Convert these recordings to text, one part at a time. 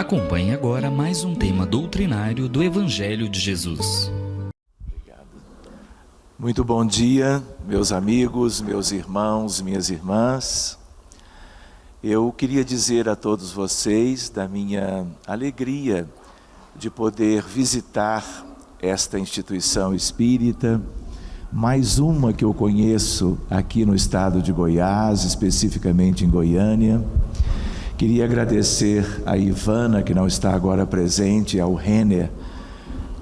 Acompanhe agora mais um tema doutrinário do Evangelho de Jesus. Obrigado. Muito bom dia, meus amigos, meus irmãos, minhas irmãs. Eu queria dizer a todos vocês da minha alegria de poder visitar esta instituição espírita, mais uma que eu conheço aqui no estado de Goiás, especificamente em Goiânia. Queria agradecer a Ivana, que não está agora presente, ao Renner,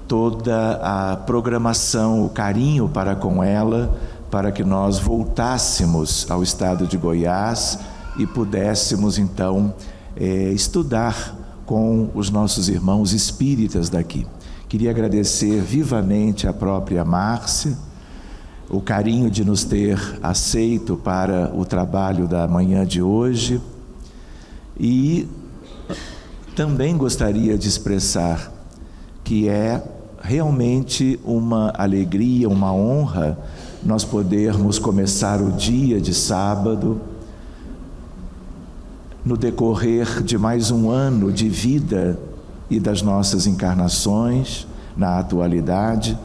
toda a programação, o carinho para com ela, para que nós voltássemos ao estado de Goiás e pudéssemos então estudar com os nossos irmãos espíritas daqui. Queria agradecer vivamente a própria Márcia, o carinho de nos ter aceito para o trabalho da manhã de hoje. E também gostaria de expressar que é realmente uma alegria, uma honra nós podermos começar o dia de sábado, no decorrer de mais um ano de vida e das nossas encarnações, na atualidade,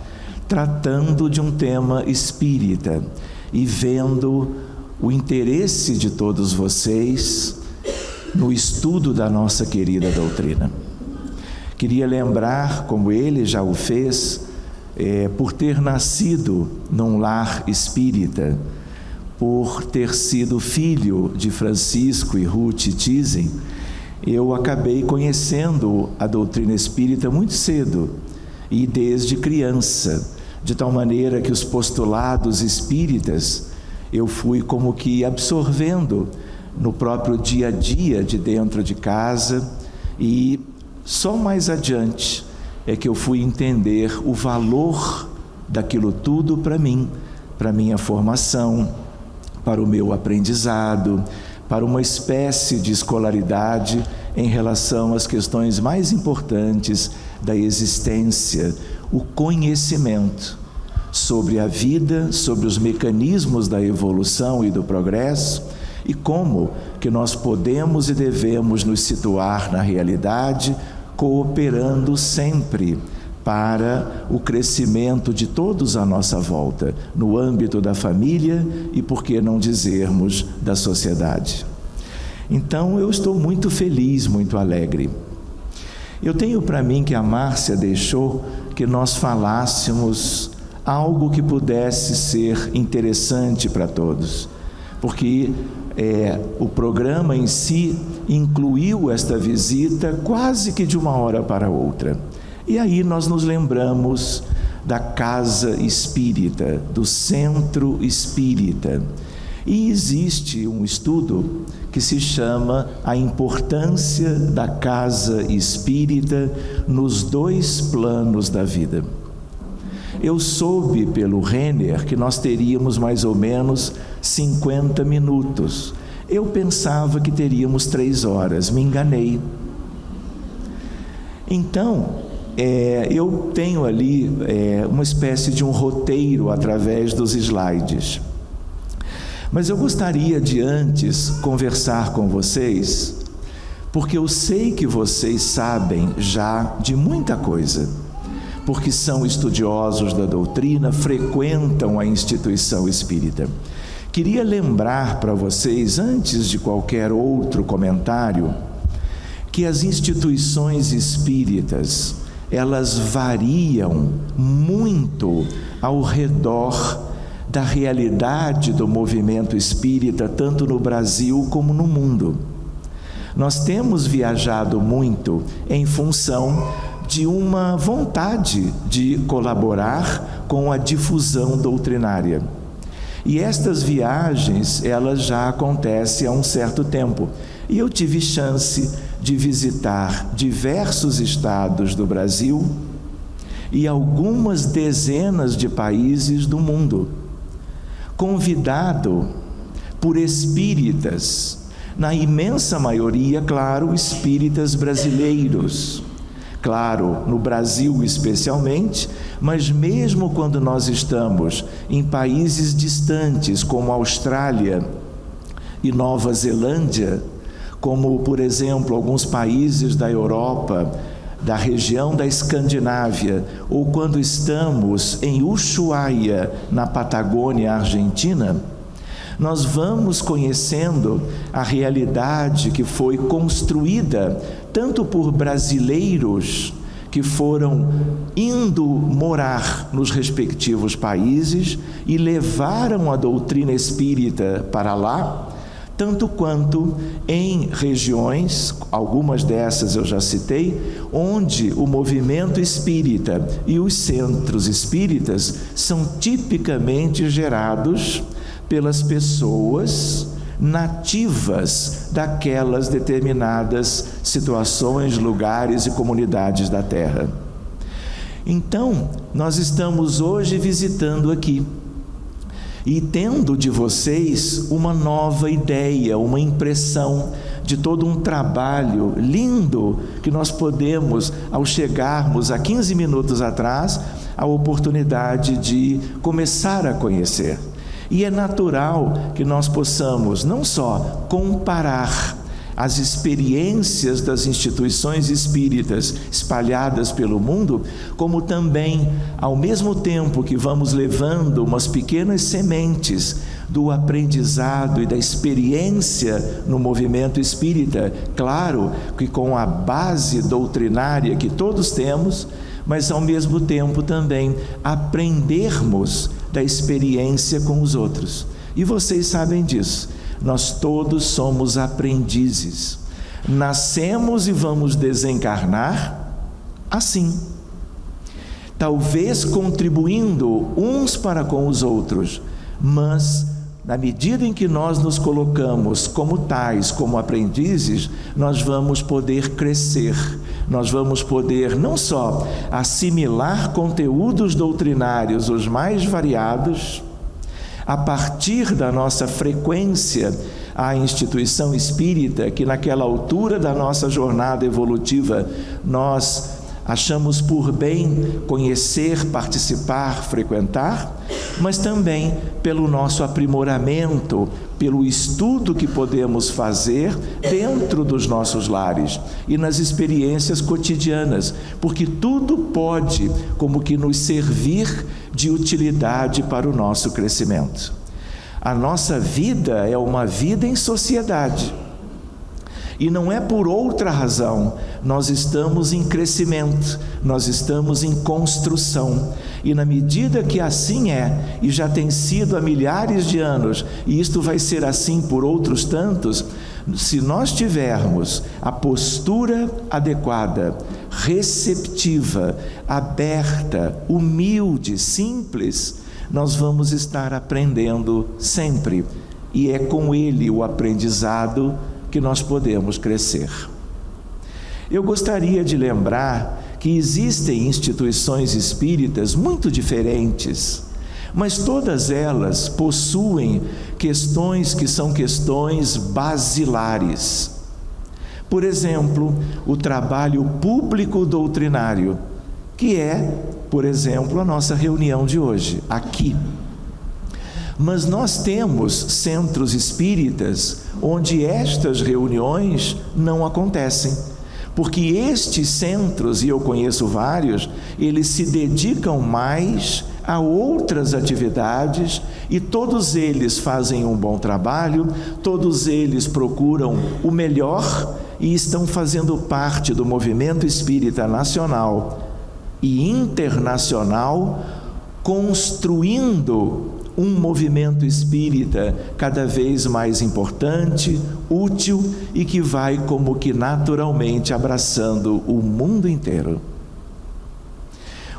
tratando de um tema espírita e vendo o interesse de todos vocês no estudo da nossa querida doutrina. Queria lembrar, como ele já o fez, por ter nascido num lar espírita, por ter sido filho de Francisco e Ruth Thyssen, eu acabei conhecendo a doutrina espírita muito cedo e desde criança, de tal maneira que os postulados espíritas eu fui como que absorvendo no próprio dia a dia de dentro de casa, e só mais adiante é que eu fui entender o valor daquilo tudo para mim, para minha formação, para o meu aprendizado, para uma espécie de escolaridade em relação às questões mais importantes da existência, o conhecimento sobre a vida, sobre os mecanismos da evolução e do progresso, e como que nós podemos e devemos nos situar na realidade, cooperando sempre para o crescimento de todos à nossa volta, no âmbito da família e, por que não dizermos, da sociedade. Então, eu estou muito feliz, muito alegre. Eu tenho para mim que a Márcia deixou que nós falássemos algo que pudesse ser interessante para todos, porque o programa em si incluiu esta visita quase que de uma hora para outra. E aí nós nos lembramos da casa espírita, do centro espírita. E existe um estudo que se chama A Importância da Casa Espírita nos Dois Planos da Vida. Eu soube pelo Renner que nós teríamos mais ou menos 50 minutos. Eu pensava que teríamos 3 horas, me enganei. Então, eu tenho ali uma espécie de um roteiro através dos slides. Mas eu gostaria de antes conversar com vocês, porque eu sei que vocês sabem já de muita coisa, porque são estudiosos da doutrina, frequentam a instituição espírita. Queria lembrar para vocês, antes de qualquer outro comentário, que as instituições espíritas, elas variam muito ao redor da realidade do movimento espírita, tanto no Brasil como no mundo. Nós temos viajado muito em função de uma vontade de colaborar com a difusão doutrinária. E estas viagens, elas já acontecem há um certo tempo. E eu tive chance de visitar diversos estados do Brasil e algumas dezenas de países do mundo, convidado por espíritas, na imensa maioria, claro, espíritas brasileiros. Claro, no Brasil especialmente, mas mesmo quando nós estamos em países distantes como Austrália e Nova Zelândia, como, por exemplo, alguns países da Europa, da região da Escandinávia, ou quando estamos em Ushuaia, na Patagônia Argentina, nós vamos conhecendo a realidade que foi construída tanto por brasileiros que foram indo morar nos respectivos países e levaram a doutrina espírita para lá, tanto quanto em regiões, algumas dessas eu já citei, onde o movimento espírita e os centros espíritas são tipicamente gerados pelas pessoas nativas daquelas determinadas situações, lugares e comunidades da Terra. Então, nós estamos hoje visitando aqui e tendo de vocês uma nova ideia, uma impressão de todo um trabalho lindo que nós podemos, ao chegarmos há 15 minutos atrás, a oportunidade de começar a conhecer. E é natural que nós possamos não só comparar as experiências das instituições espíritas espalhadas pelo mundo, como também, ao mesmo tempo que vamos levando umas pequenas sementes do aprendizado e da experiência no movimento espírita, claro que com a base doutrinária que todos temos, mas ao mesmo tempo também aprendermos da experiência com os outros. E vocês sabem disso. Nós todos somos aprendizes. Nascemos e vamos desencarnar assim. Talvez contribuindo uns para com os outros, mas na medida em que nós nos colocamos como tais, como aprendizes, nós vamos poder crescer. Nós vamos poder não só assimilar conteúdos doutrinários os mais variados, a partir da nossa frequência à instituição espírita, que naquela altura da nossa jornada evolutiva nós achamos por bem conhecer, participar, frequentar, mas também pelo nosso aprimoramento, pelo estudo que podemos fazer dentro dos nossos lares e nas experiências cotidianas, porque tudo pode como que nos servir de utilidade para o nosso crescimento. A nossa vida é uma vida em sociedade. E não é por outra razão, nós estamos em crescimento, nós estamos em construção. E na medida que assim é, e já tem sido há milhares de anos, e isto vai ser assim por outros tantos, se nós tivermos a postura adequada, receptiva, aberta, humilde, simples, nós vamos estar aprendendo sempre. E é com ele o aprendizado que nós podemos crescer. Eu gostaria de lembrar que existem instituições espíritas muito diferentes, mas todas elas possuem questões que são questões basilares. Por exemplo, o trabalho público doutrinário, que é, por exemplo, a nossa reunião de hoje, aqui. Mas nós temos centros espíritas onde estas reuniões não acontecem, porque estes centros, e eu conheço vários, eles se dedicam mais a outras atividades e todos eles fazem um bom trabalho, todos eles procuram o melhor e estão fazendo parte do movimento espírita nacional e internacional, construindo um movimento espírita cada vez mais importante, útil e que vai como que naturalmente abraçando o mundo inteiro.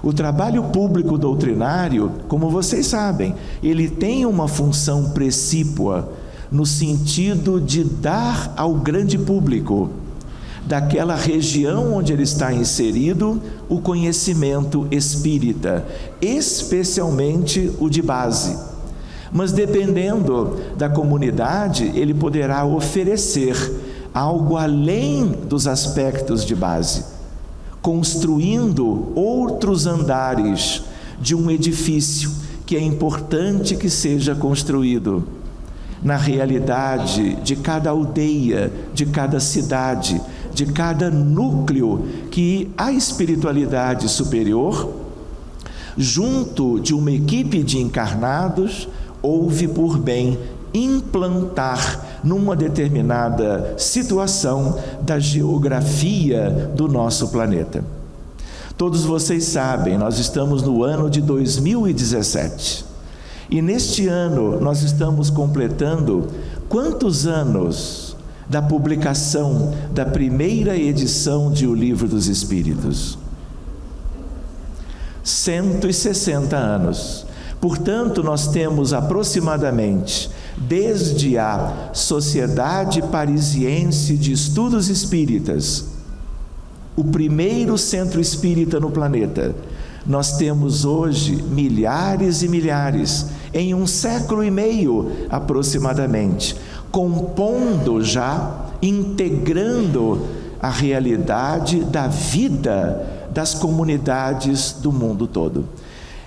O trabalho público doutrinário, como vocês sabem, ele tem uma função precípua no sentido de dar ao grande público daquela região onde ele está inserido o conhecimento espírita, especialmente o de base. Mas dependendo da comunidade, ele poderá oferecer algo além dos aspectos de base, construindo outros andares de um edifício que é importante que seja construído. na realidade de cada aldeia, de cada cidade, de cada núcleo que a espiritualidade superior, junto de uma equipe de encarnados, houve por bem implantar numa determinada situação da geografia do nosso planeta. Todos vocês sabem, nós estamos no ano de 2017. E neste ano nós estamos completando quantos anos da publicação da primeira edição de O Livro dos Espíritos? 160 anos. Portanto, nós temos aproximadamente, desde a Sociedade Parisiense de Estudos Espíritas, o primeiro centro espírita no planeta, nós temos hoje milhares e milhares, em 1,5 século aproximadamente, compondo já, integrando a realidade da vida das comunidades do mundo todo.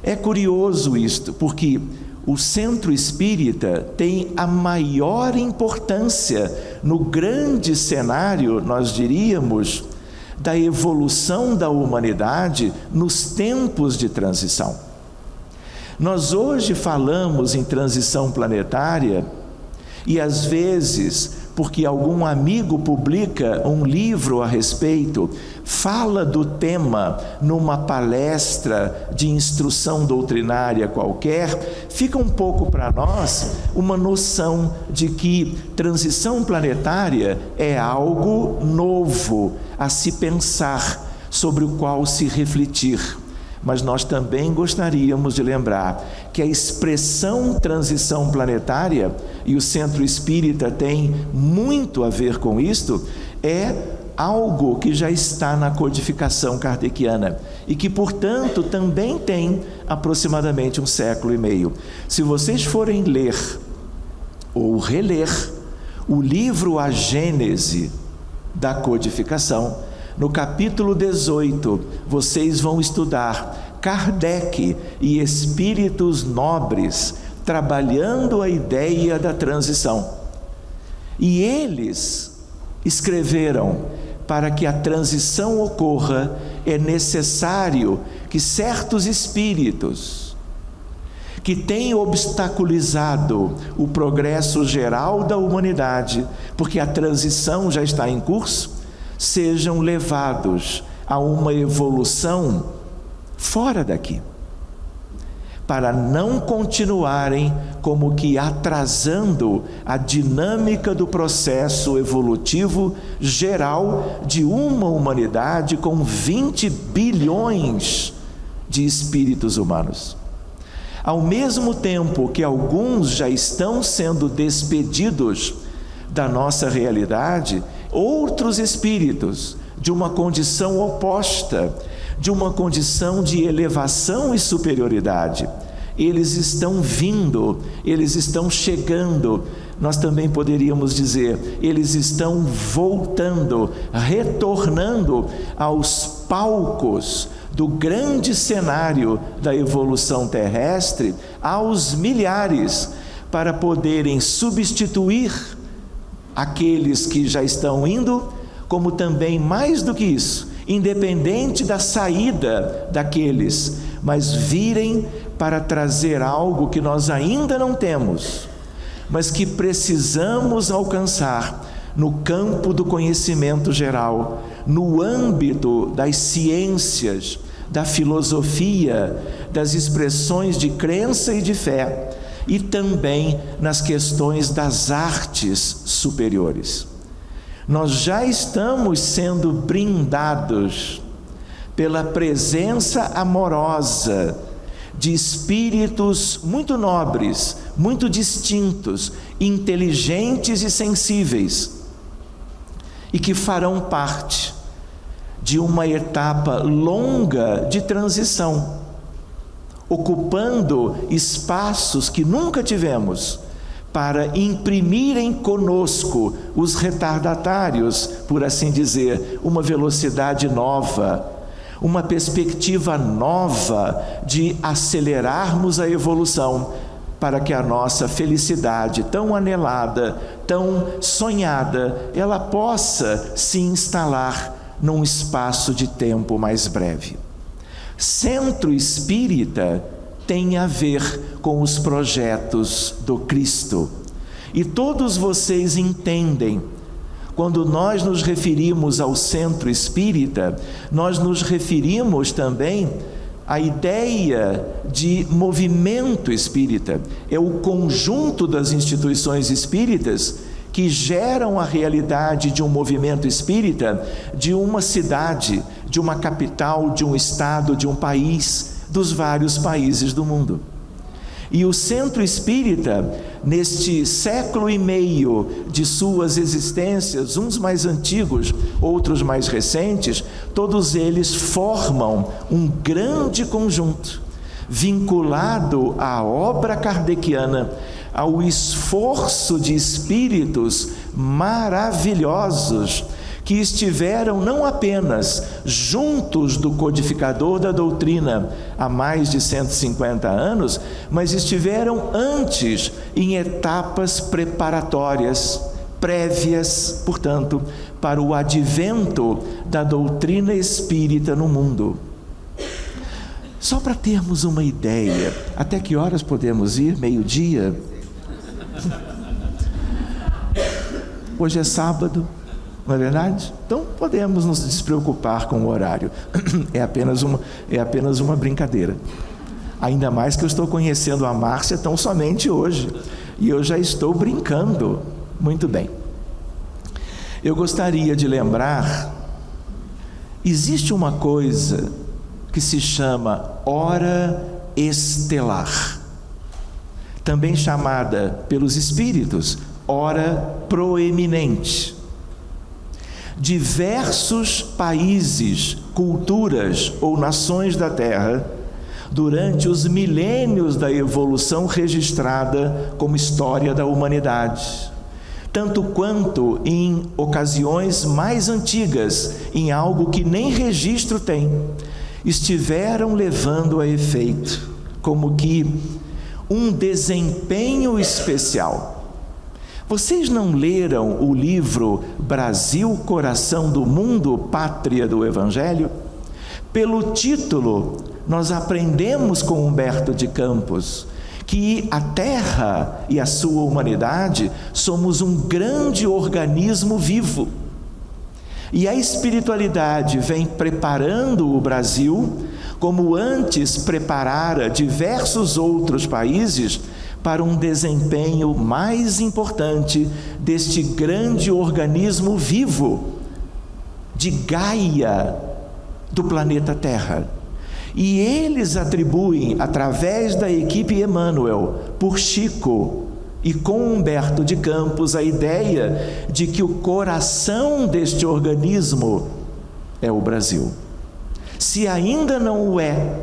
É curioso isto, porque o centro espírita tem a maior importância no grande cenário, nós diríamos, da evolução da humanidade nos tempos de transição. Nós hoje falamos em transição planetária e às vezes, porque algum amigo publica um livro a respeito, fala do tema numa palestra de instrução doutrinária qualquer, fica um pouco para nós uma noção de que transição planetária é algo novo a se pensar, sobre o qual se refletir. Mas nós também gostaríamos de lembrar que a expressão transição planetária, e o Centro Espírita tem muito a ver com isto, é algo que já está na codificação kardeciana e que, portanto, também tem aproximadamente 1,5 século. Se vocês forem ler ou reler o livro A Gênese da codificação, no capítulo 18, vocês vão estudar Kardec e espíritos nobres trabalhando a ideia da transição. E eles escreveram: para que a transição ocorra, é necessário que certos espíritos que têm obstaculizado o progresso geral da humanidade, porque a transição já está em curso, sejam levados a uma evolução fora daqui, para não continuarem como que atrasando a dinâmica do processo evolutivo geral de uma humanidade com 20 bilhões de espíritos humanos. Ao mesmo tempo que alguns já estão sendo despedidos da nossa realidade, outros espíritos de uma condição oposta, de uma condição de elevação e superioridade, eles estão vindo, eles estão chegando. Nós também poderíamos dizer, eles estão voltando, retornando aos palcos do grande cenário da evolução terrestre, aos milhares, para poderem substituir aqueles que já estão indo, como também, mais do que isso, independente da saída daqueles, mas virem para trazer algo que nós ainda não temos, mas que precisamos alcançar no campo do conhecimento geral, no âmbito das ciências, da filosofia, das expressões de crença e de fé, e também nas questões das artes superiores. Nós já estamos sendo brindados pela presença amorosa de espíritos muito nobres, muito distintos, inteligentes e sensíveis, e que farão parte de uma etapa longa de transição, ocupando espaços que nunca tivemos, para imprimirem conosco, os retardatários, por assim dizer, uma velocidade nova, uma perspectiva nova de acelerarmos a evolução, para que a nossa felicidade tão anelada, tão sonhada, ela possa se instalar num espaço de tempo mais breve. Centro espírita tem a ver com os projetos do Cristo. E todos vocês entendem, quando nós nos referimos ao centro espírita, nós nos referimos também à ideia de movimento espírita. É o conjunto das instituições espíritas que geram a realidade de um movimento espírita, de uma cidade, de uma capital, de um estado, de um país, dos vários países do mundo. E o centro espírita, neste século e meio de suas existências, uns mais antigos, outros mais recentes, todos eles formam um grande conjunto, vinculado à obra kardeciana, ao esforço de espíritos maravilhosos, que estiveram não apenas juntos do codificador da doutrina há mais de 150 anos, mas estiveram antes em etapas preparatórias, prévias, portanto, para o advento da doutrina espírita no mundo. Só para termos uma ideia, até que horas podemos ir? Meio-dia? Hoje é sábado. Não é verdade? Então podemos nos despreocupar com o horário. É apenas uma brincadeira. Ainda mais que eu estou conhecendo a Márcia tão somente hoje. E eu já estou brincando. Muito bem. Eu gostaria de lembrar, existe uma coisa que se chama hora estelar, também chamada pelos espíritos hora proeminente. Diversos países, culturas ou nações da Terra, durante os milênios da evolução registrada como história da humanidade, tanto quanto em ocasiões mais antigas, em algo que nem registro tem, estiveram levando a efeito, como que um desempenho especial. Vocês não leram o livro Brasil, Coração do Mundo, Pátria do Evangelho? Pelo título, nós aprendemos com Humberto de Campos que a Terra e a sua humanidade somos um grande organismo vivo. E a espiritualidade vem preparando o Brasil, como antes preparara diversos outros países, para um desempenho mais importante deste grande organismo vivo de Gaia do planeta Terra. E eles atribuem, através da equipe Emmanuel, por Chico e com Humberto de Campos, a ideia de que o coração deste organismo é o Brasil. Se ainda não o é,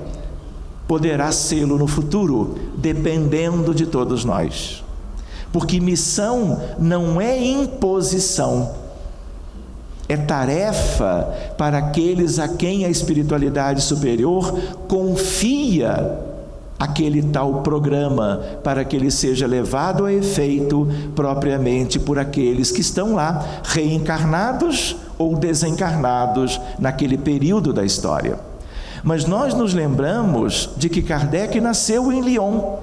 poderá sê-lo no futuro, dependendo de todos nós. Porque missão não é imposição, é tarefa para aqueles a quem a espiritualidade superior confia aquele tal programa, para que ele seja levado a efeito propriamente por aqueles que estão lá, reencarnados ou desencarnados naquele período da história. Mas nós nos lembramos de que Kardec nasceu em Lyon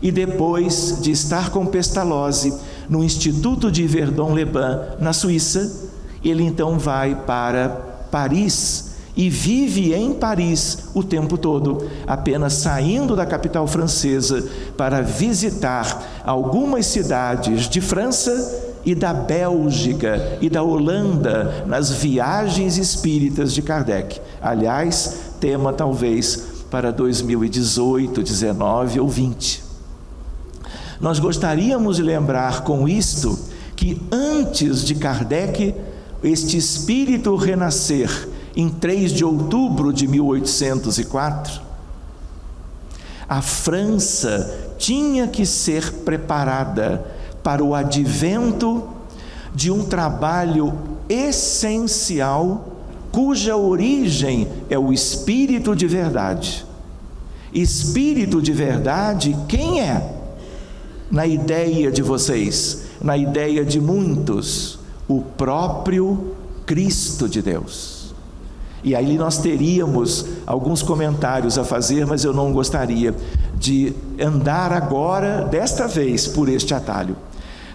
e depois de estar com Pestalozzi no Instituto de Verdun-les-Bains, na Suíça, ele então vai para Paris e vive em Paris o tempo todo, apenas saindo da capital francesa para visitar algumas cidades de França e da Bélgica e da Holanda nas viagens espíritas de Kardec. Aliás, tema talvez para 2018, 19 ou 20. Nós gostaríamos de lembrar com isto que antes de Kardec, este espírito renascer em 3 de outubro de 1804, a França tinha que ser preparada para o advento de um trabalho essencial, cuja origem é o Espírito de Verdade. Espírito de Verdade, quem é? na ideia de vocês, na ideia de muitos, o próprio Cristo de Deus. E aí nós teríamos alguns comentários a fazer, mas eu não gostaria de andar agora, desta vez, por este atalho.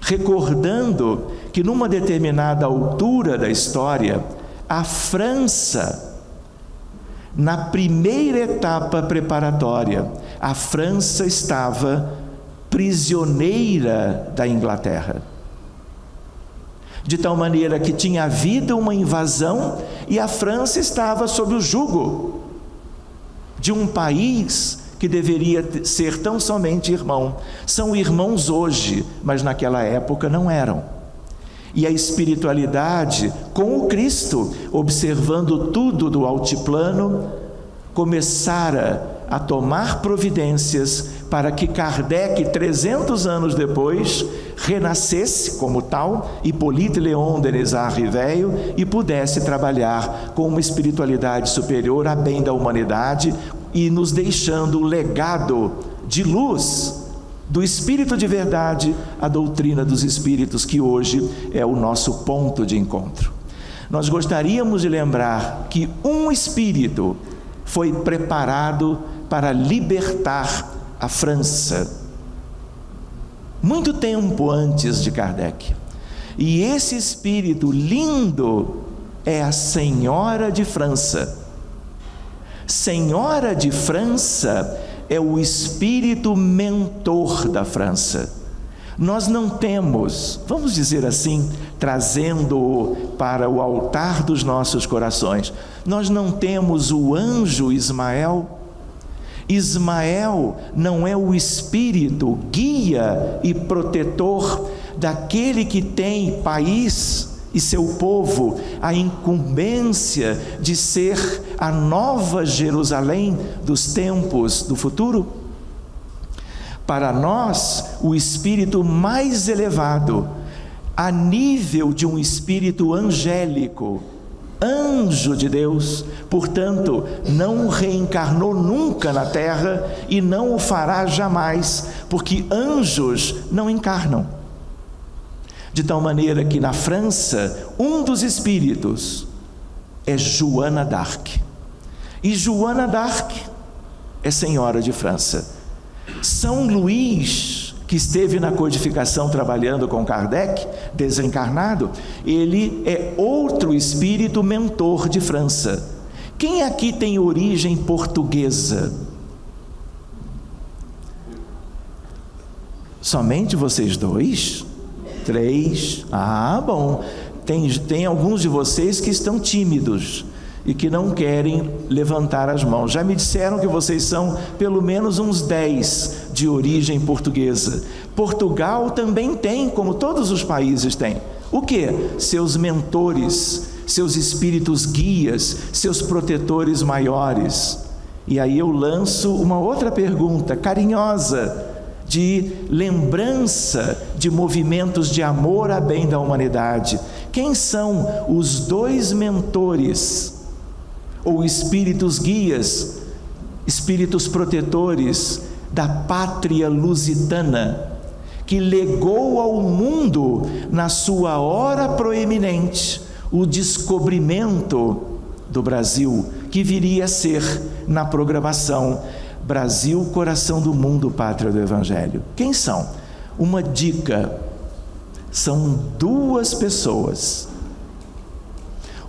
Recordando que numa determinada altura da história, a França, na primeira etapa preparatória, a França estava prisioneira da Inglaterra. De tal maneira que tinha havido uma invasão e a França estava sob o jugo de um país que deveria ser tão somente irmão. São irmãos hoje, mas naquela época não eram. E a espiritualidade, com o Cristo, observando tudo do altiplano, começara a tomar providências para que Kardec, 300 anos depois, renascesse como tal, Hippolyte Léon Denis Riveio, e pudesse trabalhar com uma espiritualidade superior a bem da humanidade e nos deixando o legado de luz do Espírito de verdade, a doutrina dos Espíritos, que hoje é o nosso ponto de encontro. Nós gostaríamos de lembrar que um Espírito foi preparado para libertar a França, muito tempo antes de Kardec. E esse Espírito lindo é a Senhora de França. Senhora de França é o espírito mentor da França. Nós não temos, vamos dizer assim, trazendo-o para o altar dos nossos corações, nós não temos o anjo Ismael. Ismael não é o espírito guia e protetor daquele que tem país e seu povo a incumbência de ser a nova Jerusalém dos tempos do futuro? Para nós, o espírito mais elevado, a nível de um espírito angélico, anjo de Deus, portanto, não reencarnou nunca na terra e não o fará jamais, porque anjos não encarnam. De tal maneira que na França, um dos espíritos é Joana d'Arc. E Joana d'Arc é Senhora de França. São Luís, que esteve na codificação trabalhando com Kardec, desencarnado, ele é outro espírito mentor de França. Quem aqui tem origem portuguesa? Somente vocês dois? 3? Ah, bom. Tem alguns de vocês que estão tímidos e que não querem levantar as mãos. Já me disseram que vocês são pelo menos uns 10 de origem portuguesa. Portugal também tem, como todos os países têm. O quê? Seus mentores, seus espíritos guias, seus protetores maiores. E aí eu lanço uma outra pergunta carinhosa, de lembrança de movimentos de amor a bem da humanidade. Quem são os 2 mentores ou espíritos guias, espíritos protetores da pátria lusitana, que legou ao mundo, na sua hora proeminente, o descobrimento do Brasil, que viria a ser, na programação, Brasil, coração do mundo, pátria do Evangelho? Quem são? Uma dica: são 2 pessoas.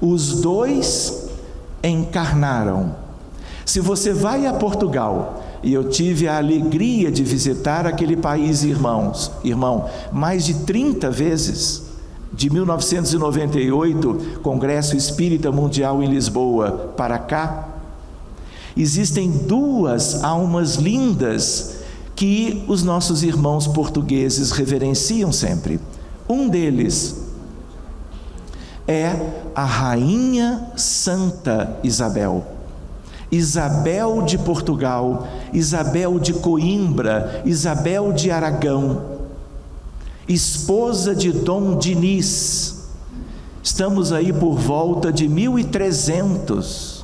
Os 2 encarnaram. Se você vai a Portugal, e eu tive a alegria de visitar aquele país, irmão, mais de 30 vezes, de 1998, Congresso Espírita Mundial em Lisboa, para cá, existem 2 almas lindas que os nossos irmãos portugueses reverenciam sempre. Um deles é a Rainha Santa Isabel. Isabel de Portugal, Isabel de Coimbra, Isabel de Aragão, esposa de Dom Dinis. Estamos aí por volta de 1300.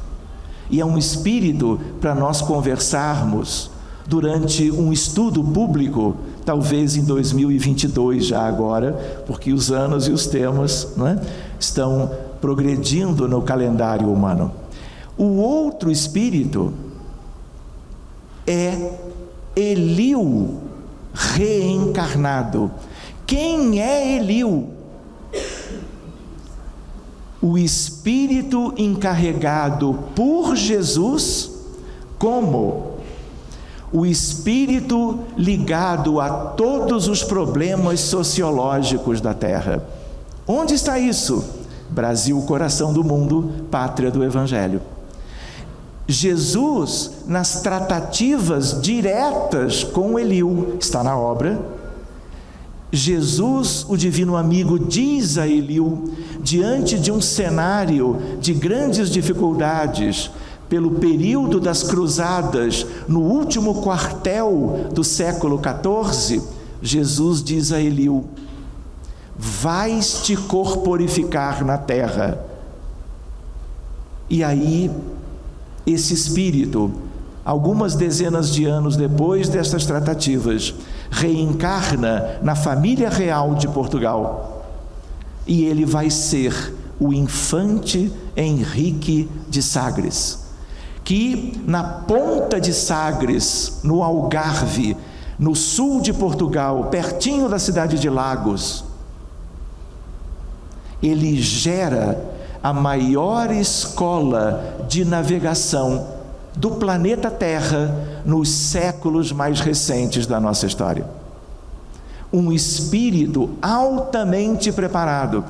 E é um espírito para nós conversarmos durante um estudo público talvez em 2022 já agora, porque os anos e os temas, não é, estão progredindo no calendário humano. O outro espírito é Eliu reencarnado. Quem é Eliu? O espírito encarregado por Jesus como o espírito ligado a todos os problemas sociológicos da Terra. Onde está isso? Brasil, coração do mundo, pátria do Evangelho. Jesus, nas tratativas diretas com Eliu, está na obra. Jesus, o divino amigo, diz a Eliu, diante de um cenário de grandes dificuldades, pelo período das cruzadas, no último quartel do século XIV, Jesus diz a Eliu: vais te corporificar na terra. E aí, esse espírito, algumas dezenas de anos depois destas tratativas, reencarna na família real de Portugal, e ele vai ser o infante Henrique de Sagres, que na ponta de Sagres, no Algarve, no sul de Portugal, pertinho da cidade de Lagos, ele gera a maior escola de navegação do planeta Terra nos séculos mais recentes da nossa história. Um espírito altamente preparado.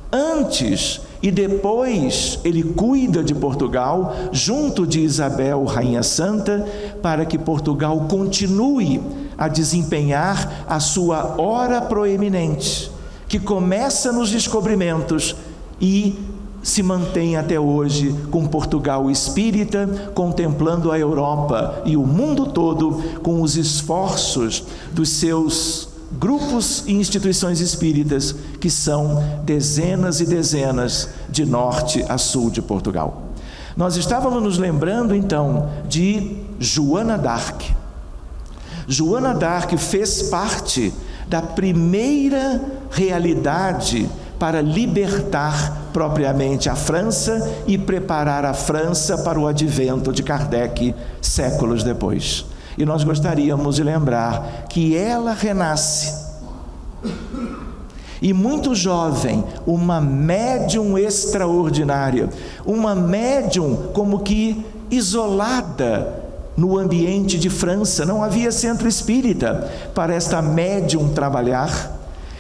Antes e depois ele cuida de Portugal, junto de Isabel, Rainha Santa, para que Portugal continue a desempenhar a sua hora proeminente, que começa nos descobrimentos e se mantém até hoje com Portugal espírita, contemplando a Europa e o mundo todo com os esforços dos seus grupos e instituições espíritas, que são dezenas e dezenas de norte a sul de Portugal. Nós estávamos nos lembrando então de Joana d'Arc. Joana d'Arc fez parte da primeira realidade para libertar propriamente a França e preparar a França para o advento de Kardec séculos depois. E nós gostaríamos de lembrar que ela renasce, e muito jovem, uma médium extraordinária, uma médium como que isolada no ambiente de França. Não havia centro espírita para esta médium trabalhar.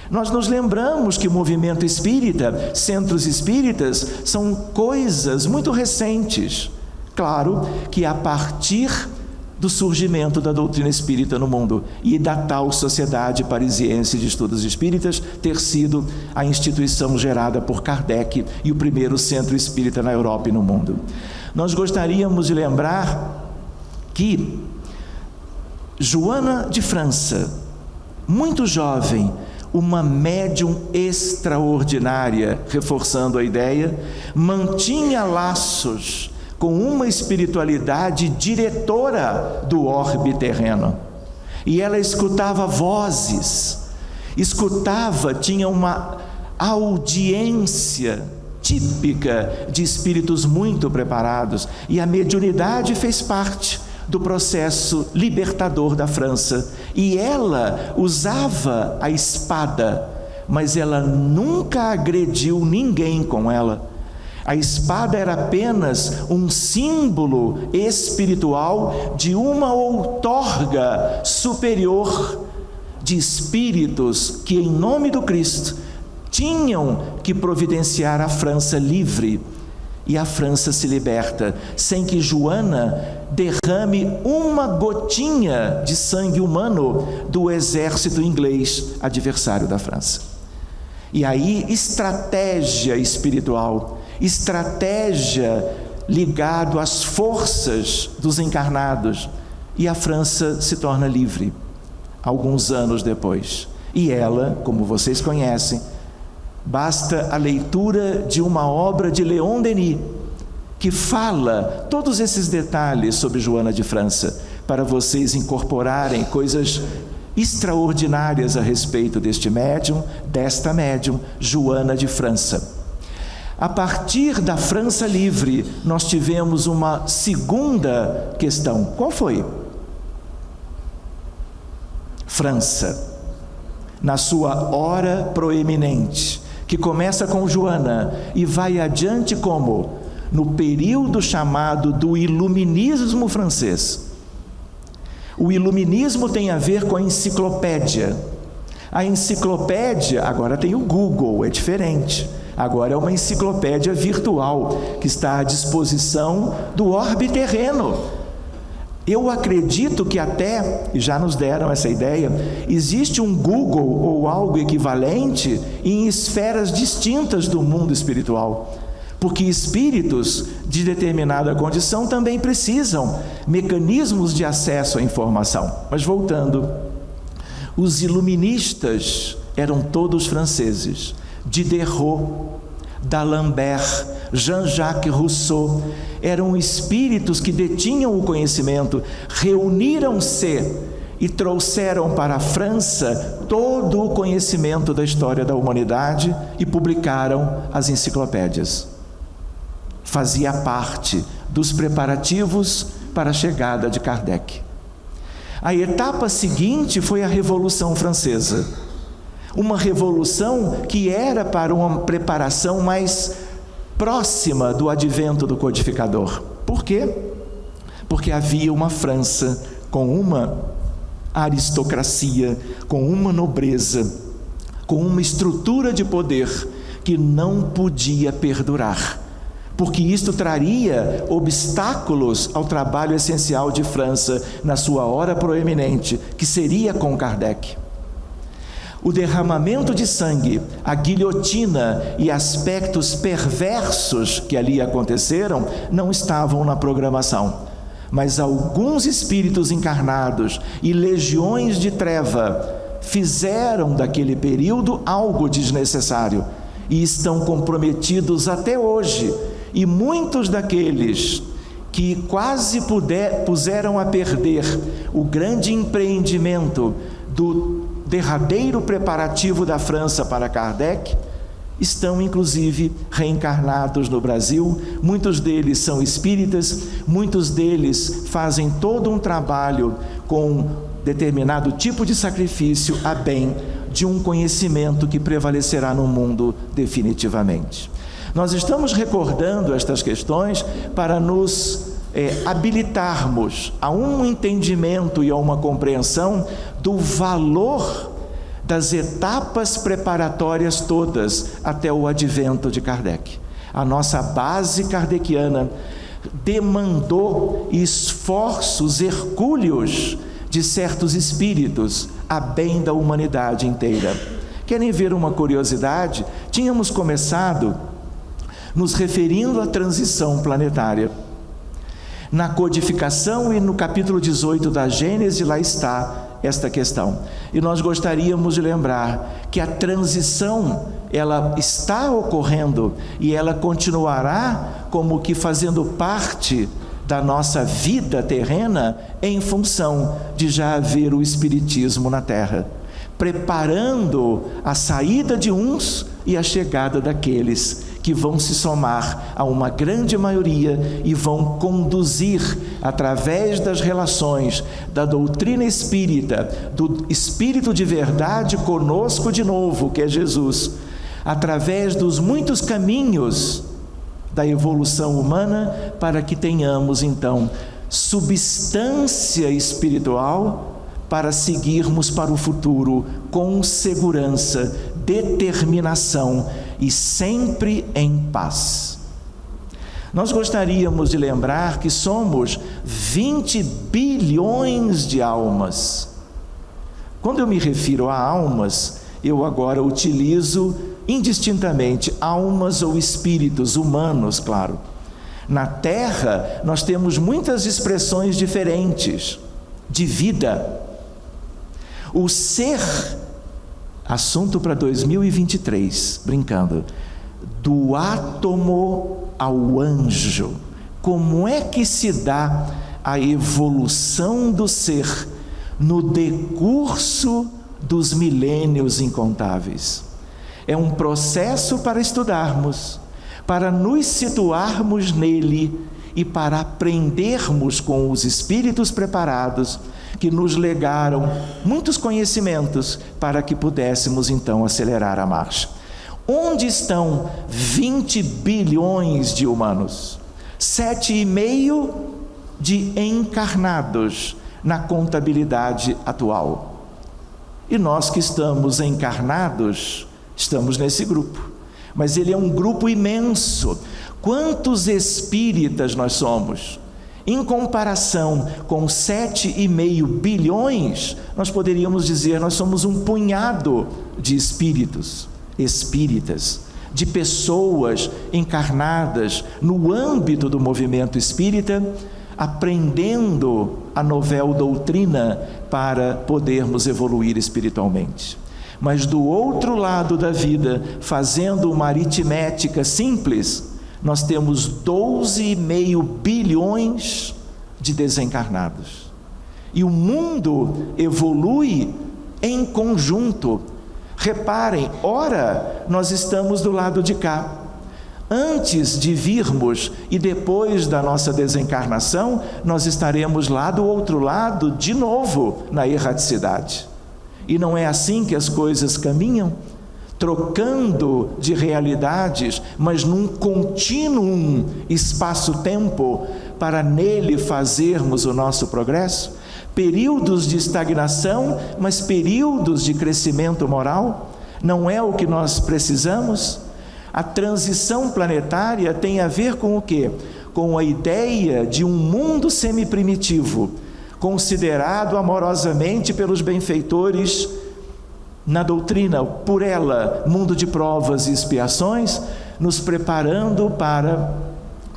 Nós nos lembramos que o movimento espírita, centros espíritas, são coisas muito recentes. Claro que a partir do surgimento da doutrina espírita no mundo e da tal Sociedade Parisiense de Estudos Espíritas ter sido a instituição gerada por Kardec e o primeiro centro espírita na Europa e no mundo. Nós gostaríamos de lembrar que Joana de França, muito jovem, uma médium extraordinária, reforçando a ideia, mantinha laços com uma espiritualidade diretora do orbe terreno. E ela escutava vozes, tinha uma audiência típica de espíritos muito preparados, e a mediunidade fez parte do processo libertador da França. E ela usava a espada, mas ela nunca agrediu ninguém com ela. A espada era apenas um símbolo espiritual de uma outorga superior de espíritos que, em nome do Cristo, tinham que providenciar a França livre. E a França se liberta, sem que Joana derrame uma gotinha de sangue humano do exército inglês, adversário da França. E aí, estratégia espiritual, estratégia ligado às forças dos encarnados, e a França se torna livre, alguns anos depois. E ela, como vocês conhecem, basta a leitura de uma obra de Leon Denis, que fala todos esses detalhes sobre Joana de França, para vocês incorporarem coisas extraordinárias a respeito desta médium, Joana de França. A partir da França livre, nós tivemos uma segunda questão. Qual foi? França, na sua hora proeminente, que começa com Joana e vai adiante como? No período chamado do Iluminismo francês. O Iluminismo tem a ver com a enciclopédia. A enciclopédia, agora tem o Google, é diferente. Agora é uma enciclopédia virtual que está à disposição do orbe terreno. Eu acredito que até, e já nos deram essa ideia, existe um Google ou algo equivalente em esferas distintas do mundo espiritual. Porque espíritos de determinada condição também precisam mecanismos de acesso à informação. Mas voltando, os iluministas eram todos franceses. Diderot, d'Alembert, Jean-Jacques Rousseau, eram espíritos que detinham o conhecimento, reuniram-se e trouxeram para a França todo o conhecimento da história da humanidade e publicaram as enciclopédias. Fazia parte dos preparativos para a chegada de Kardec. A etapa seguinte foi a Revolução Francesa. Uma revolução que era para uma preparação mais próxima do advento do codificador. Por quê? Porque havia uma França com uma aristocracia, com uma nobreza, com uma estrutura de poder que não podia perdurar, porque isto traria obstáculos ao trabalho essencial de França na sua hora proeminente, que seria com Kardec. O derramamento de sangue, a guilhotina e aspectos perversos que ali aconteceram não estavam na programação, mas alguns espíritos encarnados e legiões de treva fizeram daquele período algo desnecessário e estão comprometidos até hoje, e muitos daqueles que quase puseram a perder o grande empreendimento do derradeiro preparativo da França para Kardec, estão inclusive reencarnados no Brasil. Muitos deles são espíritas, muitos deles fazem todo um trabalho com determinado tipo de sacrifício a bem de um conhecimento que prevalecerá no mundo definitivamente. Nós estamos recordando estas questões para nos habilitarmos a um entendimento e a uma compreensão do valor das etapas preparatórias todas até o advento de Kardec. A nossa base kardeciana demandou esforços hercúleos de certos espíritos a bem da humanidade inteira. Querem ver uma curiosidade? Tínhamos começado nos referindo à transição planetária. Na codificação e no capítulo 18 da Gênesis, lá está esta questão. E nós gostaríamos de lembrar que a transição, ela está ocorrendo e ela continuará como que fazendo parte da nossa vida terrena em função de já haver o Espiritismo na Terra, preparando a saída de uns e a chegada daqueles que vão se somar a uma grande maioria e vão conduzir, através das relações da doutrina espírita, do Espírito de verdade conosco de novo, que é Jesus, através dos muitos caminhos da evolução humana, para que tenhamos então substância espiritual para seguirmos para o futuro com segurança, determinação e sempre em paz. Nós gostaríamos de lembrar que somos 20 bilhões de almas. Quando eu me refiro a almas, eu agora utilizo indistintamente almas ou espíritos humanos, claro. Na Terra, nós temos muitas expressões diferentes de vida. O ser, assunto para 2023, brincando, do átomo ao anjo. Como é que se dá a evolução do ser no decurso dos milênios incontáveis. É um processo para estudarmos, para nos situarmos nele e para aprendermos com os espíritos preparados que nos legaram muitos conhecimentos para que pudéssemos então acelerar a marcha. Onde estão 20 bilhões de humanos? 7,5 de encarnados na contabilidade atual. E nós que estamos encarnados, estamos nesse grupo. Mas ele é um grupo imenso. Quantos espíritas nós somos? Em comparação com 7,5 bilhões, nós poderíamos dizer, nós somos um punhado de espíritas, de pessoas encarnadas no âmbito do movimento espírita, aprendendo a novel doutrina para podermos evoluir espiritualmente. Mas do outro lado da vida, fazendo uma aritmética simples, nós temos 12,5 bilhões de desencarnados. E o mundo evolui em conjunto. Reparem, ora nós estamos do lado de cá. Antes de virmos e depois da nossa desencarnação, nós estaremos lá do outro lado de novo na erraticidade. E não é assim que as coisas caminham? Trocando de realidades, mas num contínuo espaço-tempo para nele fazermos o nosso progresso? Períodos de estagnação, mas períodos de crescimento moral? Não é o que nós precisamos? A transição planetária tem a ver com o quê? Com a ideia de um mundo semiprimitivo, considerado amorosamente pelos benfeitores na doutrina, por ela, mundo de provas e expiações, nos preparando para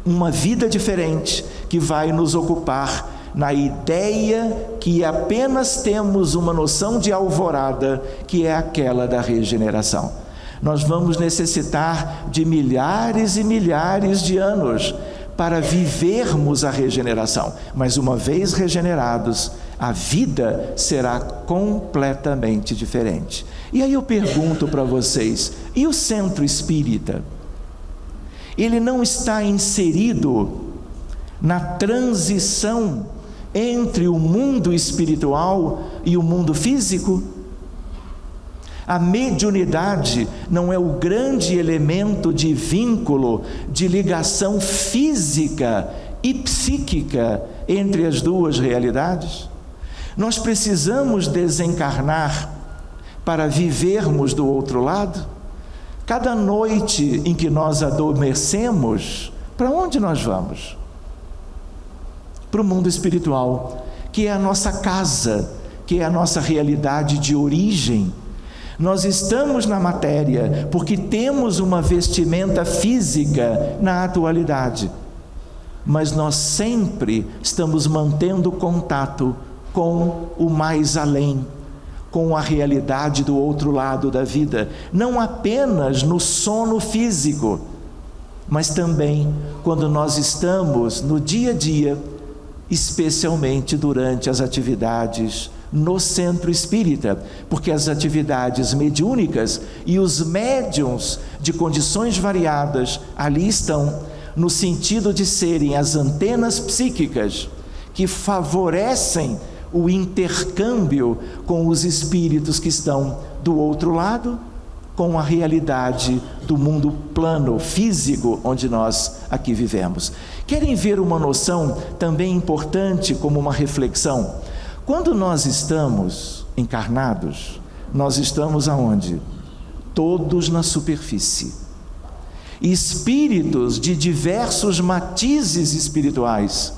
uma vida diferente, que vai nos ocupar na ideia que apenas temos uma noção de alvorada, que é aquela da regeneração. Nós vamos necessitar de milhares e milhares de anos para vivermos a regeneração, mas uma vez regenerados, a vida será completamente diferente. E aí eu pergunto para vocês, e o centro espírita? Ele não está inserido na transição entre o mundo espiritual e o mundo físico? A mediunidade não é o grande elemento de vínculo, de ligação física e psíquica entre as duas realidades? Nós precisamos desencarnar para vivermos do outro lado? Cada noite em que nós adormecemos, para onde nós vamos? Para o mundo espiritual, que é a nossa casa, que é a nossa realidade de origem. Nós estamos na matéria porque temos uma vestimenta física na atualidade, mas nós sempre estamos mantendo contato com o mais além, com a realidade do outro lado da vida, não apenas no sono físico, mas também quando nós estamos no dia a dia, especialmente durante as atividades no centro espírita, porque as atividades mediúnicas e os médiuns de condições variadas ali estão, no sentido de serem as antenas psíquicas que favorecem o intercâmbio com os espíritos que estão do outro lado, com a realidade do mundo plano, físico, onde nós aqui vivemos. Querem ver uma noção também importante como uma reflexão? Quando nós estamos encarnados, nós estamos aonde? Todos na superfície. Espíritos de diversos matizes espirituais,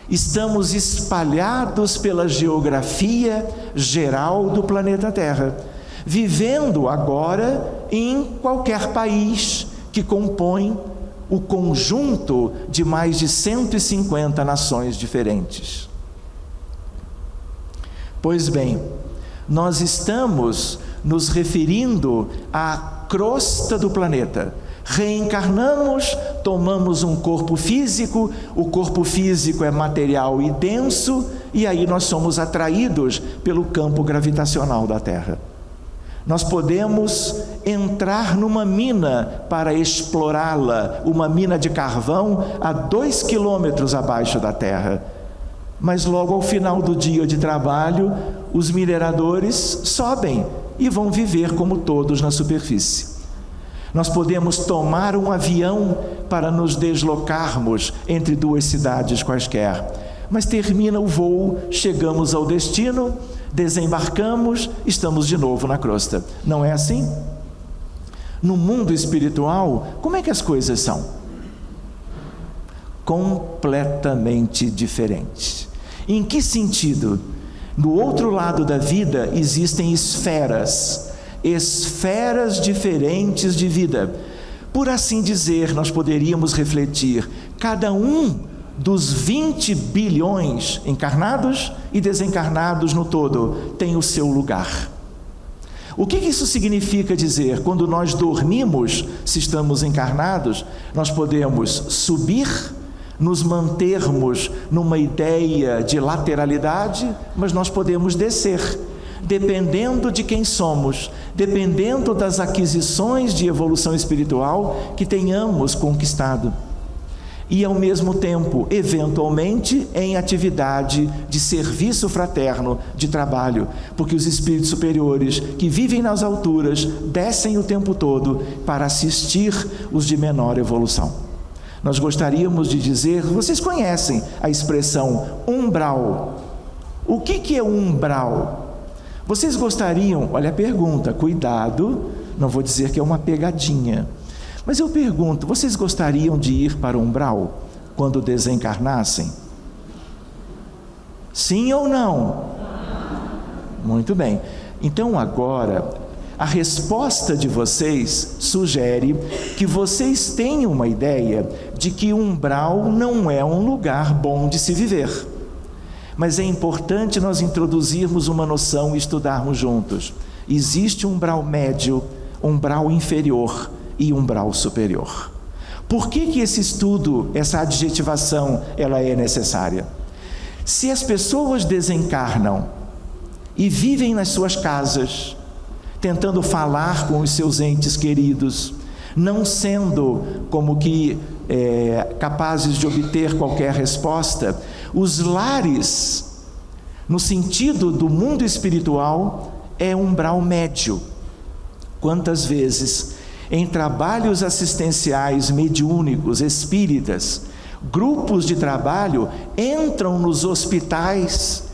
estamos espalhados pela geografia geral do planeta Terra, vivendo agora em qualquer país que compõe o conjunto de mais de 150 nações diferentes. Pois bem, nós estamos nos referindo à crosta do planeta, Reencarnamos, tomamos um corpo físico, o corpo físico é material e denso, e aí nós somos atraídos pelo campo gravitacional da Terra. Nós podemos entrar numa mina para explorá-la, uma mina de carvão a 2 quilômetros abaixo da Terra. Mas logo ao final do dia de trabalho, os mineradores sobem e vão viver como todos na superfície. Nós podemos tomar um avião para nos deslocarmos entre 2 cidades quaisquer, mas termina o voo, chegamos ao destino, desembarcamos, estamos de novo na crosta. Não é assim? No mundo espiritual, como é que as coisas são? Completamente diferentes. Em que sentido? Do outro lado da vida existem esferas diferentes de vida. Por assim dizer, nós poderíamos refletir, cada um dos 20 bilhões encarnados e desencarnados no todo tem o seu lugar. O que isso significa dizer? Quando nós dormimos, se estamos encarnados, nós podemos subir, nos mantermos numa ideia de lateralidade, mas nós podemos descer, dependendo de quem somos, dependendo das aquisições de evolução espiritual que tenhamos conquistado. E ao mesmo tempo, eventualmente, em atividade de serviço fraterno, de trabalho, porque os espíritos superiores que vivem nas alturas descem o tempo todo para assistir os de menor evolução. Nós gostaríamos de dizer, vocês conhecem a expressão umbral. O que é umbral? Vocês gostariam, olha a pergunta, cuidado, não vou dizer que é uma pegadinha, mas eu pergunto, vocês gostariam de ir para o umbral quando desencarnassem? Sim ou não? Muito bem. Então agora, a resposta de vocês sugere que vocês tenham uma ideia de que o umbral não é um lugar bom de se viver. Mas é importante nós introduzirmos uma noção e estudarmos juntos. Existe um umbral médio, um umbral inferior e um umbral superior. Por que esse estudo, essa adjetivação, ela é necessária? Se as pessoas desencarnam e vivem nas suas casas, tentando falar com os seus entes queridos, não sendo como que capazes de obter qualquer resposta, os lares, no sentido do mundo espiritual, é um umbral médio. Quantas vezes, em trabalhos assistenciais mediúnicos, espíritas, grupos de trabalho entram nos hospitais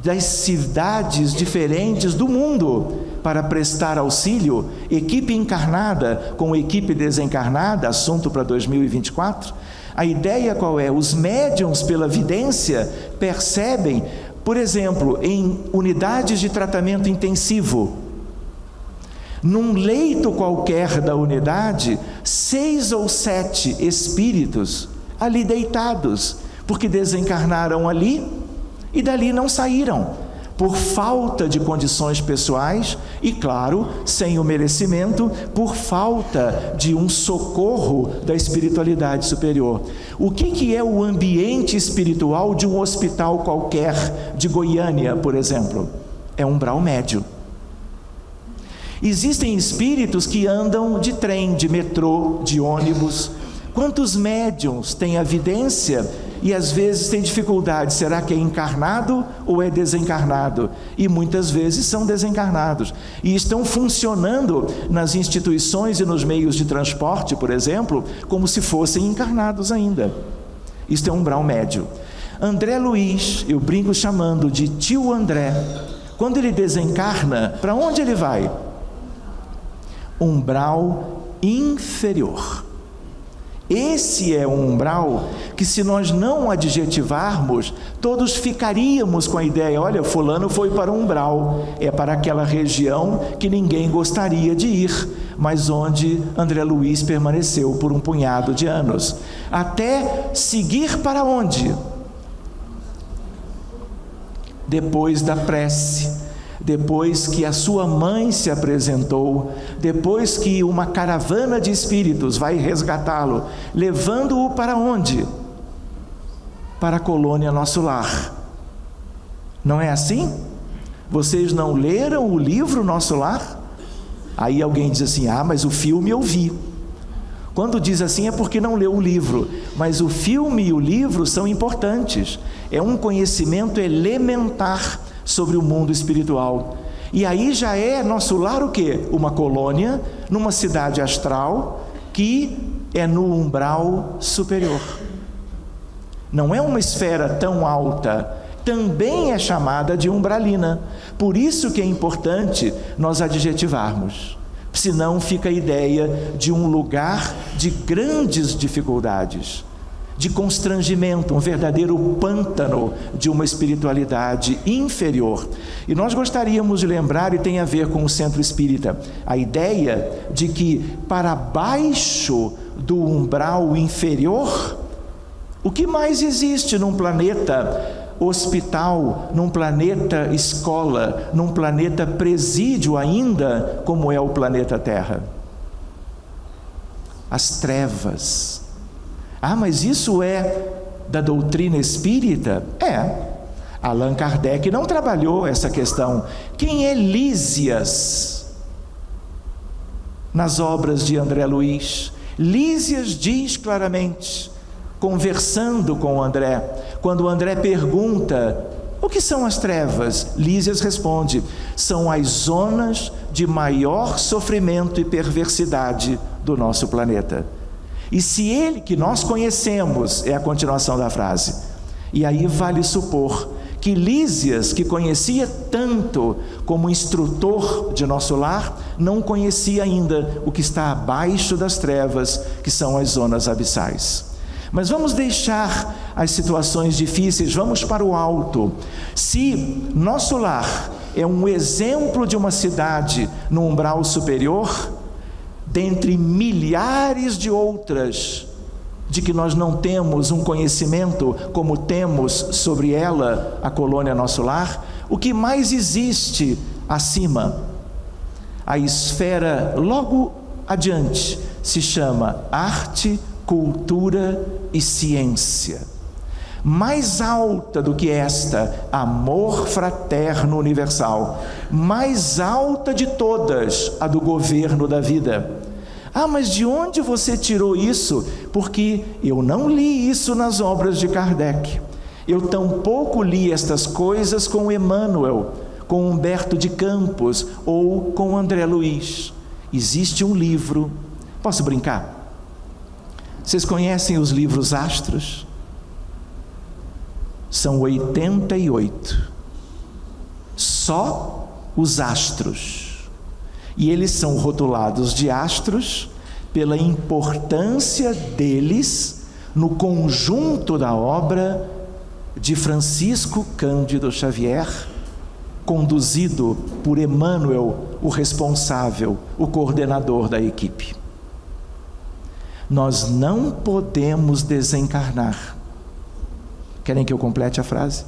das cidades diferentes do mundo para prestar auxílio, equipe encarnada com equipe desencarnada, assunto para 2024. A ideia qual é? Os médiuns, pela vidência, percebem, por exemplo, em unidades de tratamento intensivo, num leito qualquer da unidade, 6 ou 7 espíritos ali deitados, porque desencarnaram ali e dali não saíram, por falta de condições pessoais e, claro, sem o merecimento, por falta de um socorro da espiritualidade superior. O que é o ambiente espiritual de um hospital qualquer de Goiânia, por exemplo? É um umbral médio. Existem espíritos que andam de trem, de metrô, de ônibus. Quantos médiuns têm a vidência e às vezes têm dificuldade? Será que é encarnado ou é desencarnado? E muitas vezes são desencarnados e estão funcionando nas instituições e nos meios de transporte, por exemplo, como se fossem encarnados ainda. Isto é um umbral médio. André Luiz, eu brinco chamando de tio André, quando ele desencarna, para onde ele vai? Umbral inferior. Esse é um umbral que, se nós não adjetivarmos, todos ficaríamos com a ideia, olha, fulano foi para um umbral, é para aquela região que ninguém gostaria de ir, mas onde André Luiz permaneceu por um punhado de anos, até seguir para onde? Depois da prece, depois que a sua mãe se apresentou, depois que uma caravana de espíritos vai resgatá-lo, levando-o para onde? Para a colônia Nosso Lar. Não é assim? Vocês não leram o livro Nosso Lar? Aí alguém diz assim: ah, mas o filme eu vi. Quando diz assim é porque não leu o livro, mas o filme e o livro são importantes. É um conhecimento elementar sobre o mundo espiritual. E aí já é Nosso Lar o quê? Uma colônia numa cidade astral que é no umbral superior. Não é uma esfera tão alta, também é chamada de umbralina. Por isso que é importante nós adjetivarmos. Senão fica a ideia de um lugar de grandes dificuldades, de constrangimento, um verdadeiro pântano de uma espiritualidade inferior. E nós gostaríamos de lembrar, e tem a ver com o Centro Espírita, a ideia de que para baixo do umbral inferior, o que mais existe num planeta hospital, num planeta escola, num planeta presídio ainda, como é o planeta Terra? As trevas. Ah, mas isso é da doutrina espírita? É. Allan Kardec não trabalhou essa questão. Quem é Lísias? Nas obras de André Luiz, Lísias diz claramente, conversando com o André, quando o André pergunta: o que são as trevas? Lísias responde: são as zonas de maior sofrimento e perversidade do nosso planeta. E se ele que nós conhecemos, é a continuação da frase, e aí vale supor que Lísias, que conhecia tanto como instrutor de Nosso Lar, não conhecia ainda o que está abaixo das trevas, que são as zonas abissais. Mas vamos deixar as situações difíceis, vamos para o alto. Se Nosso Lar é um exemplo de uma cidade no umbral superior, dentre milhares de outras, de que nós não temos um conhecimento como temos sobre ela, a colônia Nosso Lar, o que mais existe acima? A esfera logo adiante se chama arte, cultura e ciência. Mais alta do que esta, amor fraterno universal. Mais alta de todas, a do governo da vida. Ah, mas de onde você tirou isso? Porque eu não li isso nas obras de Kardec. Eu tampouco li estas coisas com Emmanuel, com Humberto de Campos ou com André Luiz. Existe um livro. Posso brincar? Vocês conhecem os livros astros? São 88. Só os astros. E eles são rotulados de astros pela importância deles no conjunto da obra de Francisco Cândido Xavier, conduzido por Emmanuel, o responsável, o coordenador da equipe. Nós não podemos desencarnar. Querem que eu complete a frase?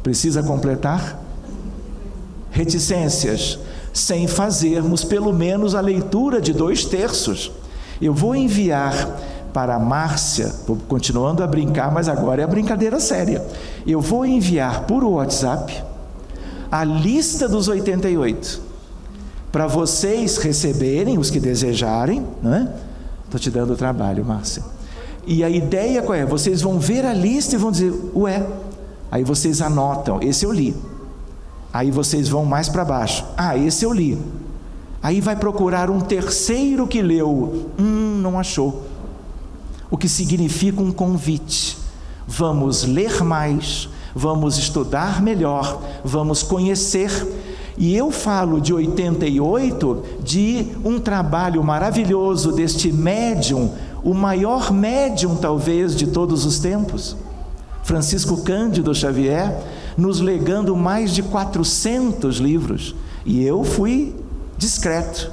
Precisa completar? Reticências, sem fazermos pelo menos a leitura de 2/3. Eu vou enviar para a Márcia, continuando a brincar, mas agora é a brincadeira séria. Eu vou enviar por WhatsApp a lista dos 88, para vocês receberem, os que desejarem, não é? Estou te dando trabalho, Márcia. E a ideia qual é? Vocês vão ver a lista e vão dizer: ué. Aí vocês anotam: esse eu li. Aí vocês vão mais para baixo: ah, esse eu li. Aí vai procurar um terceiro que leu: não achou. O que significa um convite: vamos ler mais, vamos estudar melhor, vamos conhecer. E eu falo de 88, de um trabalho maravilhoso deste médium, o maior médium talvez de todos os tempos, Francisco Cândido Xavier, nos legando mais de 400 livros. E eu fui discreto.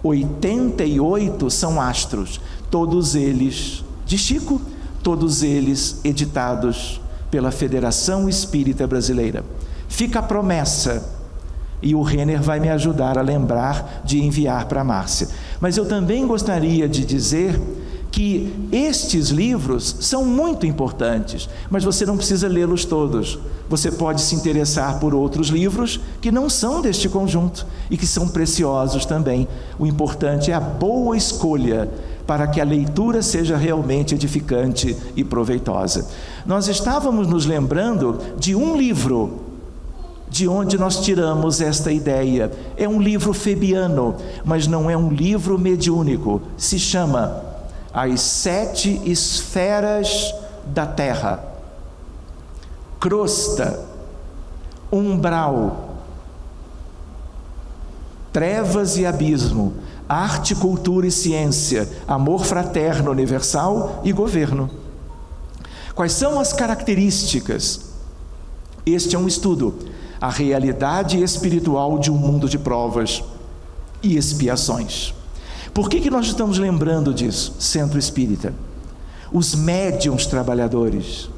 88 são astros, todos eles de Chico, todos eles editados pela Federação Espírita Brasileira. Fica a promessa E o Renner vai me ajudar a lembrar de enviar para a Márcia. Mas eu também gostaria de dizer que estes livros são muito importantes, mas você não precisa lê-los todos. Você pode se interessar por outros livros que não são deste conjunto e que são preciosos também. O importante é a boa escolha para que a leitura seja realmente edificante e proveitosa. Nós estávamos nos lembrando de um livro de onde nós tiramos esta ideia. É um livro febiano, mas não é um livro mediúnico. Se chama As 7 Esferas da Terra. Crosta, umbral, trevas e abismo, arte, cultura e ciência, amor fraterno universal e governo. Quais são as características? Este é um estudo. A realidade espiritual de um mundo de provas e expiações. Por que nós estamos lembrando disso? Centro Espírita. Os médiuns trabalhadores,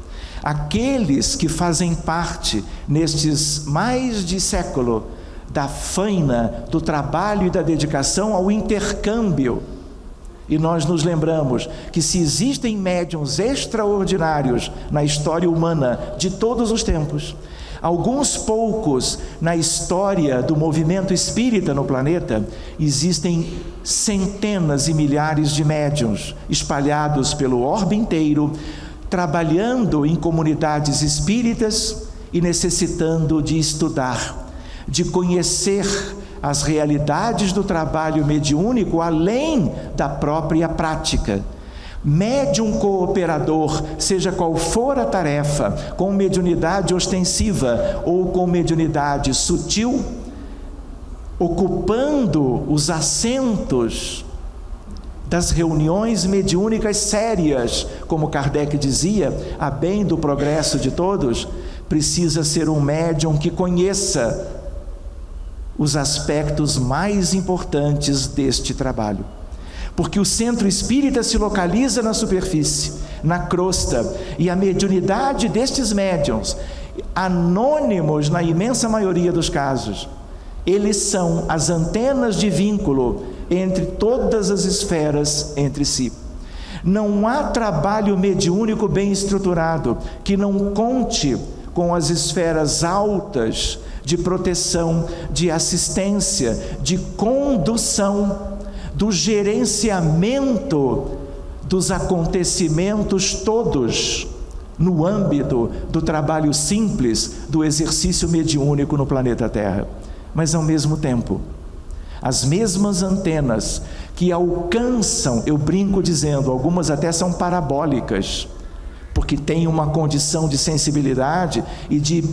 aqueles que fazem parte, nestes mais de século, da faina, do trabalho e da dedicação ao intercâmbio. E nós nos lembramos que se existem médiuns extraordinários na história humana de todos os tempos, alguns poucos na história do movimento espírita no planeta, existem centenas e milhares de médiuns espalhados pelo orbe inteiro, trabalhando em comunidades espíritas e necessitando de estudar, de conhecer as realidades do trabalho mediúnico além da própria prática. Médium cooperador, seja qual for a tarefa, com mediunidade ostensiva ou com mediunidade sutil, ocupando os assentos das reuniões mediúnicas sérias, como Kardec dizia, a bem do progresso de todos, precisa ser um médium que conheça os aspectos mais importantes deste trabalho. Porque o centro espírita se localiza na superfície, na crosta, e a mediunidade destes médiuns, anônimos na imensa maioria dos casos, eles são as antenas de vínculo entre todas as esferas entre si. Não há trabalho mediúnico bem estruturado que não conte com as esferas altas de proteção, de assistência, de condução, do gerenciamento dos acontecimentos todos no âmbito do trabalho simples do exercício mediúnico no planeta Terra. Mas ao mesmo tempo, as mesmas antenas que alcançam, eu brinco dizendo, algumas até são parabólicas, porque têm uma condição de sensibilidade e de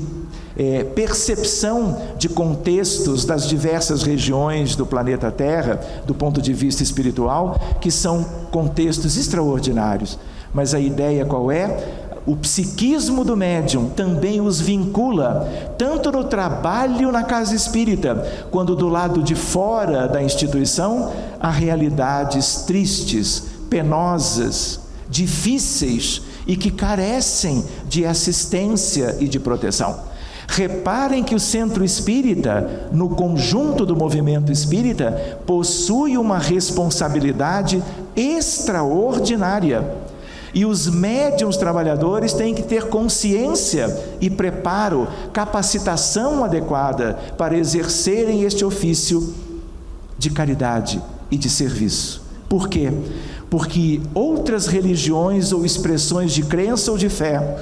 percepção de contextos das diversas regiões do planeta Terra, do ponto de vista espiritual, que são contextos extraordinários. Mas a ideia qual é? O psiquismo do médium também os vincula, tanto no trabalho na casa espírita, quanto do lado de fora da instituição, a realidades tristes, penosas, difíceis e que carecem de assistência e de proteção. Reparem que o centro espírita, no conjunto do movimento espírita, possui uma responsabilidade extraordinária. E os médiuns trabalhadores têm que ter consciência e preparo, capacitação adequada para exercerem este ofício de caridade e de serviço. Por quê? Porque outras religiões ou expressões de crença ou de fé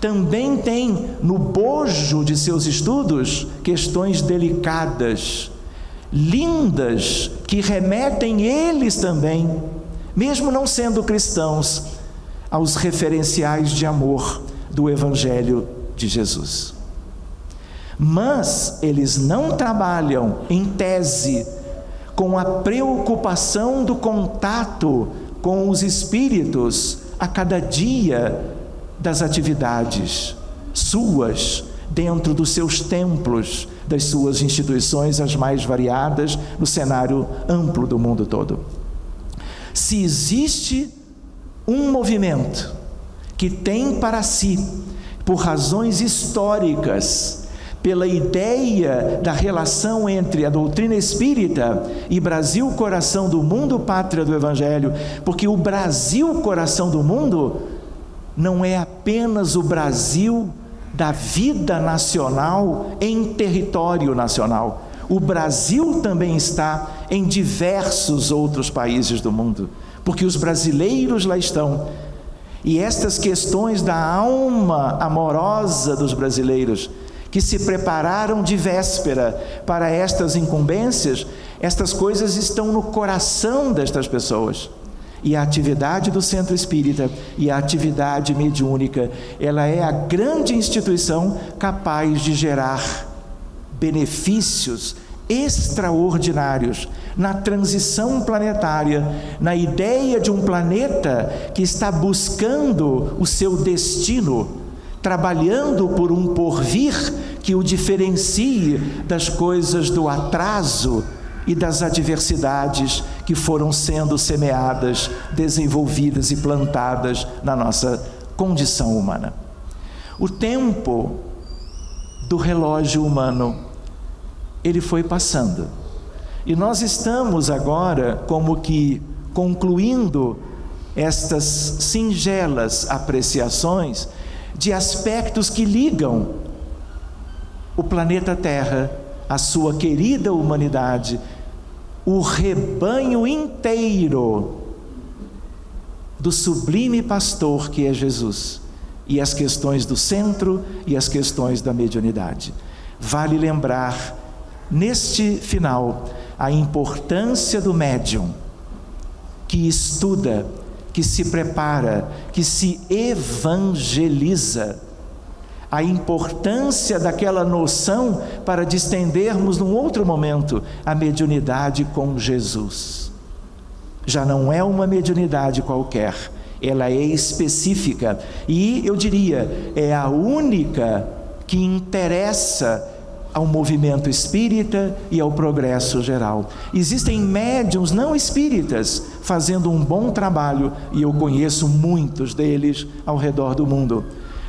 também têm no bojo de seus estudos questões delicadas, lindas, que remetem eles também, mesmo não sendo cristãos, aos referenciais de amor do Evangelho de Jesus. Mas eles não trabalham, em tese, com a preocupação do contato com os espíritos a cada dia das atividades suas, dentro dos seus templos, das suas instituições as mais variadas, no cenário amplo do mundo todo. Se existe um movimento que tem para si, por razões históricas, pela ideia da relação entre a doutrina espírita e Brasil, coração do mundo, pátria do Evangelho, porque o Brasil, coração do mundo, não é apenas o Brasil da vida nacional em território nacional. O Brasil também está em diversos outros países do mundo, porque os brasileiros lá estão. E estas questões da alma amorosa dos brasileiros, que se prepararam de véspera para estas incumbências, estas coisas estão no coração destas pessoas. E a atividade do Centro Espírita e a atividade mediúnica, ela é a grande instituição capaz de gerar benefícios extraordinários na transição planetária, na ideia de um planeta que está buscando o seu destino, trabalhando por um porvir que o diferencie das coisas do atraso e das adversidades que foram sendo semeadas, desenvolvidas e plantadas na nossa condição humana. O tempo do relógio humano, ele foi passando. E nós estamos agora como que concluindo estas singelas apreciações de aspectos que ligam o planeta Terra, a sua querida humanidade, o rebanho inteiro do sublime pastor que é Jesus, e as questões do centro e as questões da mediunidade. Vale lembrar, neste final, a importância do médium, que estuda, que se prepara, que se evangeliza, a importância daquela noção para distendermos num outro momento a mediunidade com Jesus. Já não é uma mediunidade qualquer, ela é específica e, eu diria, é a única que interessa ao movimento espírita e ao progresso geral. Existem médiuns não espíritas fazendo um bom trabalho, e eu conheço muitos deles ao redor do mundo.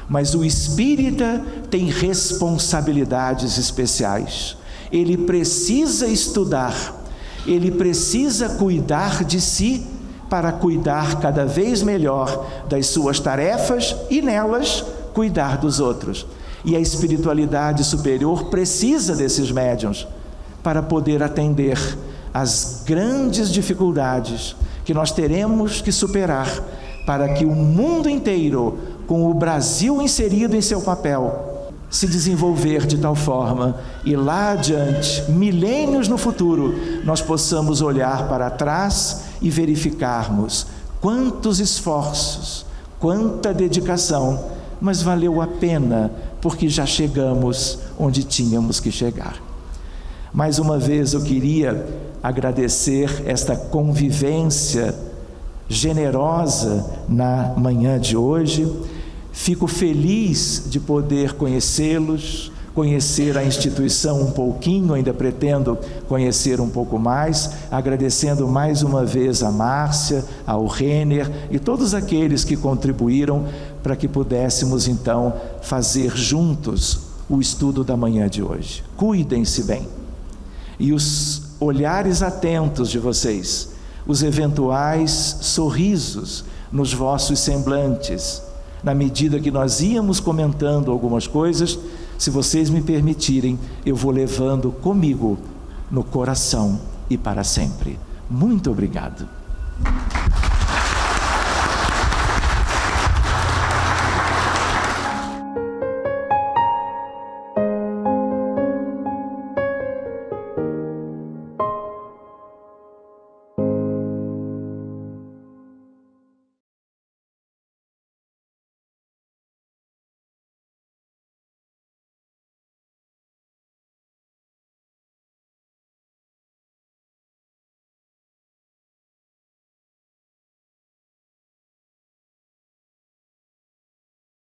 Mas o espírita tem responsabilidades especiais. Ele precisa estudar, ele precisa cuidar de si para cuidar cada vez melhor das suas tarefas e nelas cuidar dos outros. E a espiritualidade superior precisa desses médiuns para poder atender às grandes dificuldades que nós teremos que superar para que o mundo inteiro, com o Brasil inserido em seu papel, se desenvolver de tal forma e lá adiante, milênios no futuro, nós possamos olhar para trás e verificarmos quantos esforços, quanta dedicação, mas valeu a pena, porque já chegamos onde tínhamos que chegar. Mais uma vez eu queria agradecer esta convivência generosa na manhã de hoje. Fico feliz de poder conhecê-los, conhecer a instituição um pouquinho, ainda pretendo conhecer um pouco mais, agradecendo mais uma vez a Márcia, ao Renner e todos aqueles que contribuíram para que pudéssemos então fazer juntos o estudo da manhã de hoje. Cuidem-se bem. E os olhares atentos de vocês, os eventuais sorrisos nos vossos semblantes, na medida que nós íamos comentando algumas coisas, se vocês me permitirem, eu vou levando comigo no coração e para sempre. Muito obrigado.